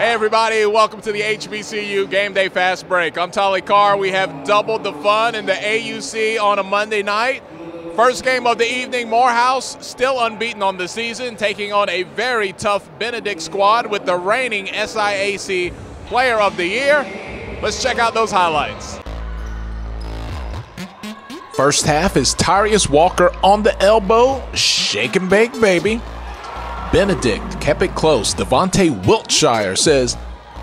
Hey everybody, welcome to the HBCU Gameday Fast Break. I'm Tolly Carr. We have doubled the fun in the AUC on a Monday night. First game of the evening, Morehouse, still unbeaten on the season, taking on a very tough Benedict squad with the reigning SIAC Player of the Year. Let's check out those highlights. First half is Rasheed Walker on the elbow, shake and bake, baby. Benedict kept it close. Devontae Wiltshire says,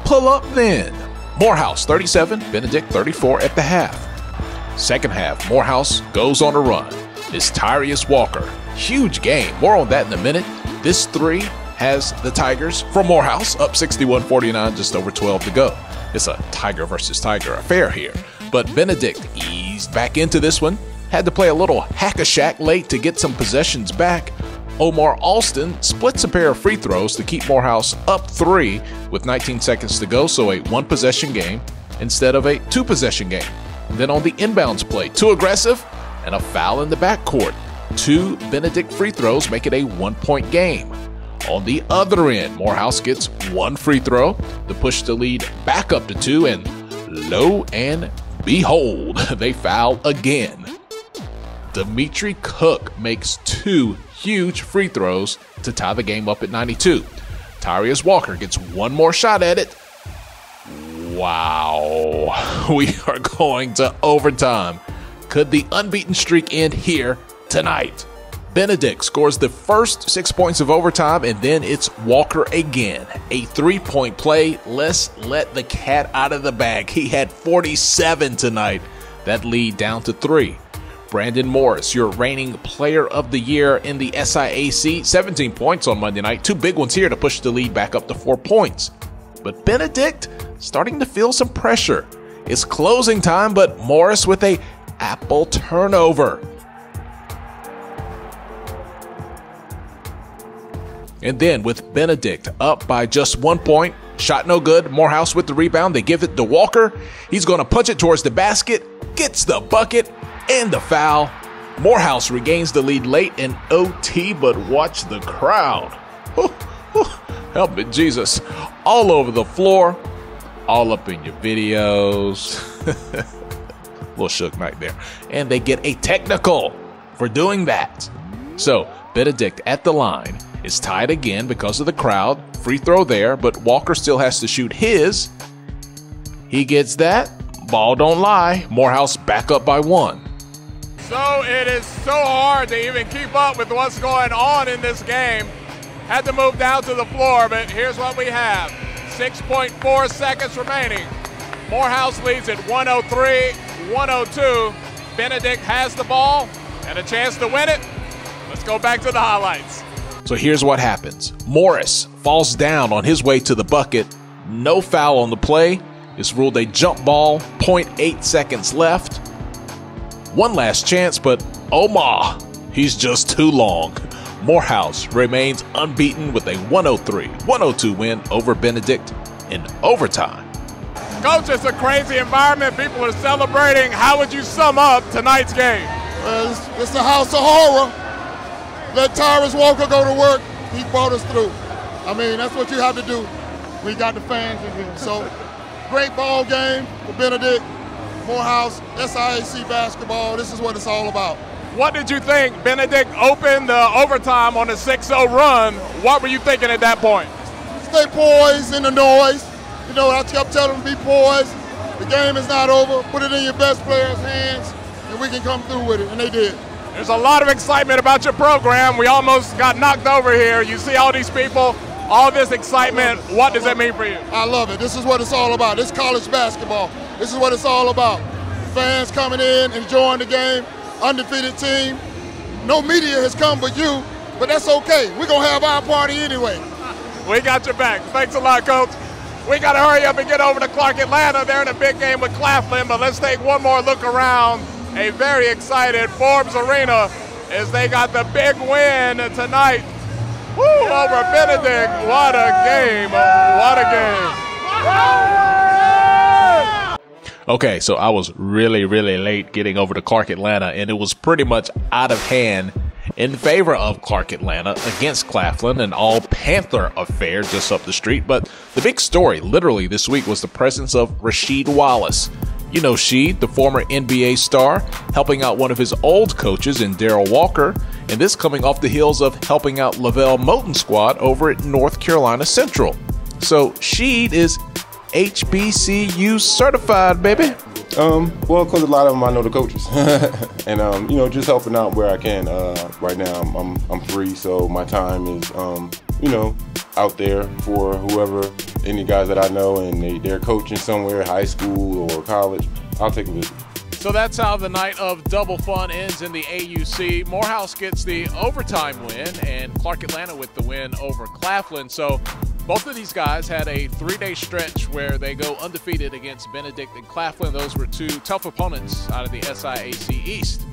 pull up then. Morehouse 37, Benedict 34 at the half. Second half, Morehouse goes on a run. It's Rasheed Walker. Huge game. More on that in a minute. This three has the Tigers from Morehouse up 61-49, just over 12 to go. It's a Tiger versus Tiger affair here. But Benedict eased back into this one. Had to play a little hack-a-shack late to get some possessions back. Omar Alston splits a pair of free throws to keep Morehouse up 3 with 19 seconds to go, so a one-possession game instead of a two-possession game. And then on the inbounds play, too aggressive and a foul in the backcourt. 2 Benedict free throws make it a one-point game. On the other end, Morehouse gets 1 free throw to push the lead back up to 2, and lo and behold, they foul again. Dimitri Cook makes 2 huge free throws to tie the game up at 92. Rasheed Walker gets 1 more shot at it. Wow, we are going to overtime. Could the unbeaten streak end here tonight? Benedict scores the first 6 points of overtime, and then it's Walker again. A 3-point play. Let's let the cat out of the bag. He had 47 tonight. That lead down to 3. Brandon Morris, your reigning Player of the Year in the SIAC, 17 points on Monday night. 2 big ones here to push the lead back up to 4 points. But Benedict starting to feel some pressure. It's closing time, but Morris with a apple turnover. And then with Benedict up by just 1 point, shot no good, Morehouse with the rebound, they give it to Walker. He's going to punch it towards the basket, gets the bucket, and the foul. Morehouse regains the lead late in OT, but watch the crowd. Help me, Jesus. All over the floor, all up in your videos. Little shook night there. And they get a technical for doing that. So Benedict at the line is tied again because of the crowd. Free throw there, but Walker still has to shoot his. He gets that. Ball don't lie. Morehouse back up by 1. So it is so hard to even keep up with what's going on in this game. Had to move down to the floor, but here's what we have. 6.4 seconds remaining. Morehouse leads at 103-102. Benedict has the ball and a chance to win it. Let's go back to the highlights. So here's what happens. Morris falls down on his way to the bucket. No foul on the play. It's ruled a jump ball. 0.8 seconds left. One last chance, but Omar, he's just too long. Morehouse remains unbeaten with a 103-102 win over Benedict in overtime. Coach, it's a crazy environment. People are celebrating. How would you sum up tonight's game? It's the house of horror. Let Rasheed Walker go to work. He brought us through. I mean, that's what you have to do when you got the fans in here. So, great ball game for Benedict. Morehouse, SIAC basketball, this is what it's all about. What did you think? Benedict opened the overtime on a 6-0 run. What were you thinking at that point? Stay poised in the noise. You know, I kept telling them to be poised. The game is not over. Put it in your best players' hands, and we can come through with it, and they did. There's a lot of excitement about your program. We almost got knocked over here. You see all these people, all this excitement. What does that mean for you? I love it. This is what it's all about. This is college basketball. This is what it's all about. Fans coming in, enjoying the game, undefeated team. No media has come but you, but that's okay. We're going to have our party anyway. We got your back. Thanks a lot, Coach. We got to hurry up and get over to Clark, Atlanta. They're in a big game with Claflin, but let's take one more look around. A very excited Forbes Arena as they got the big win tonight. Woo, over Benedict. What a game. What a game. Okay, so I was really late getting over to Clark, Atlanta, and it was pretty much out of hand in favor of Clark Atlanta against Claflin, an all-Panther affair just up the street. But the big story literally this week was the presence of Rasheed Wallace. You know Sheed, the former NBA star, helping out one of his old coaches in Darrell Walker, and this coming off the heels of helping out Lavelle Moton's squad over at North Carolina Central. So Sheed is HBCU certified, baby. Well, because a lot of them I know the coaches, and you know, just helping out where I can. Right now, I'm free, so my time is you know, out there for whoever, any guys that I know, and they're coaching somewhere, high school or college. I'll take a visit. So that's how the night of double fun ends in the AUC. Morehouse gets the overtime win, and Clark Atlanta with the win over Claflin. So both of these guys had a 3-day stretch where they go undefeated against Benedict and Claflin. Those were two tough opponents out of the SIAC East.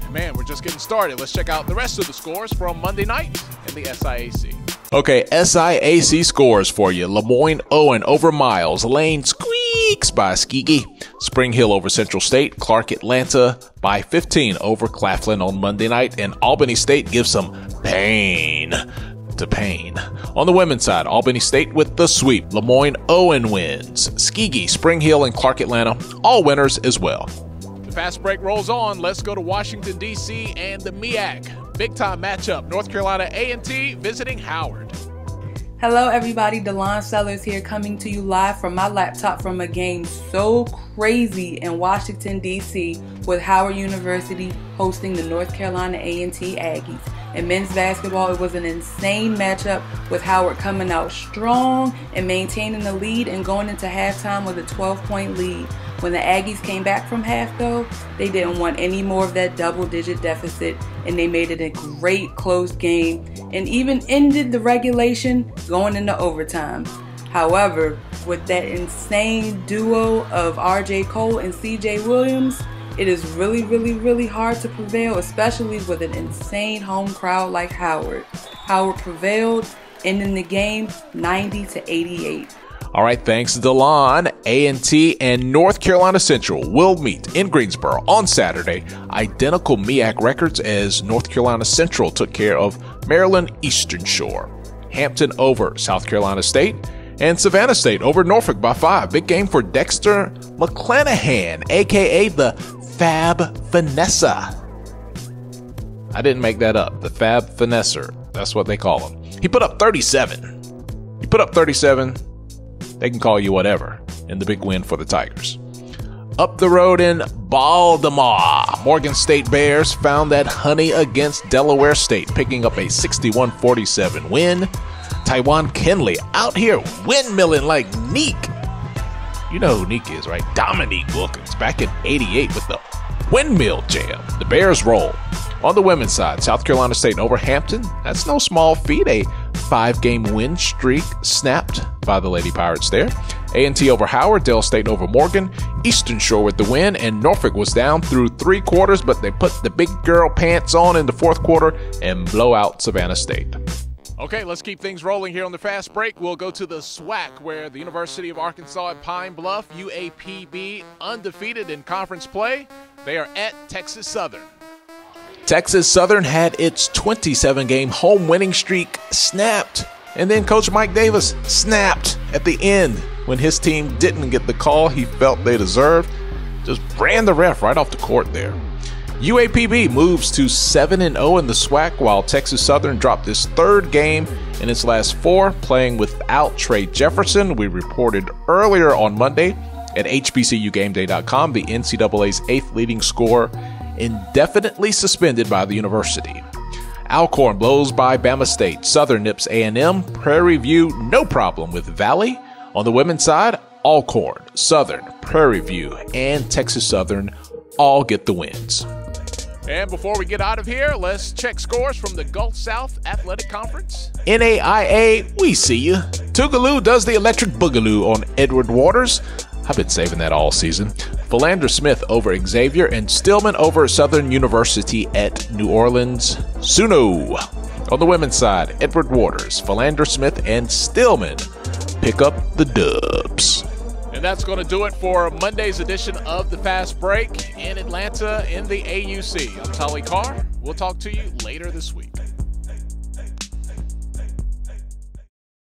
And man, we're just getting started. Let's check out the rest of the scores from Monday night in the SIAC. Okay, SIAC scores for you. Lemoyne Owen over Miles. Lane squeaks by Skegee. Spring Hill over Central State. Clark Atlanta by 15 over Claflin on Monday night. And Albany State gives some pain to Payne. On the women's side, Albany State with the sweep. Lemoyne Owen wins. Skegee, Spring Hill, and Clark Atlanta, all winners as well. The fast break rolls on. Let's go to Washington, D.C. and the MEAC. Big-time matchup. North Carolina A&T visiting Howard. Hello, everybody. DeLon Sellers here, coming to you live from my laptop from a game so crazy in Washington, D.C. with Howard University hosting the North Carolina A&T Aggies. In men's basketball, it was an insane matchup with Howard coming out strong and maintaining the lead and going into halftime with a 12-point lead. When the Aggies came back from half, though, they didn't want any more of that double-digit deficit, and they made it a great close game and even ended the regulation going into overtime. However, with that insane duo of R.J. Cole and C.J. Williams, it is really hard to prevail, especially with an insane home crowd like Howard. Howard prevailed, ending the game 90-88. All right, thanks, DeLon. A&T and North Carolina Central will meet in Greensboro on Saturday. Identical MEAC records as North Carolina Central took care of Maryland Eastern Shore. Hampton over South Carolina State, and Savannah State over Norfolk by 5. Big game for Dexter McClanahan, a.k.a. the Fab Vanessa. I didn't make that up. The Fab Finesser. That's what they call him. He put up 37. You put up 37, they can call you whatever in the big win for the Tigers. Up the road in Baltimore, Morgan State Bears found that honey against Delaware State, picking up a 61-47 win. Tywan Kinley out here windmilling like Neek. You know who Neek is, right? Dominique Wilkins back in '88 with the windmill jam. The Bears roll. On the women's side, South Carolina State over Hampton. That's no small feat. A 5-game win streak snapped by the Lady Pirates there. A&T over Howard, Dale State over Morgan, Eastern Shore with the win, and Norfolk was down through 3 quarters, but they put the big girl pants on in the 4th quarter and blow out Savannah State. Okay, let's keep things rolling here on the fast break. We'll go to the SWAC, where the University of Arkansas at Pine Bluff, UAPB, undefeated in conference play. They are at Texas Southern. Texas Southern had its 27-game home winning streak snapped, and then Coach Mike Davis snapped at the end when his team didn't get the call he felt they deserved. Just ran the ref right off the court there. UAPB moves to 7-0 in the SWAC, while Texas Southern dropped its 3rd game in its last 4, playing without Trey Jefferson. We reported earlier on Monday at HBCUGameday.com the NCAA's 8th leading scorer indefinitely suspended by the university. Alcorn blows by Bama State. Southern nips A&M. Prairie View, no problem with Valley. On the women's side, Alcorn, Southern, Prairie View, and Texas Southern all get the wins. And before we get out of here, let's check scores from the Gulf South Athletic Conference. NAIA, we see you. Tougaloo does the electric boogaloo on Edward Waters. I've been saving that all season. Philander Smith over Xavier, and Stillman over Southern University at New Orleans. Suno. On the women's side, Edward Waters, Philander Smith, and Stillman pick up the dubs. And that's going to do it for Monday's edition of the Fast Break in Atlanta in the AUC. I'm Tolly Carr. We'll We'll talk to you later this week.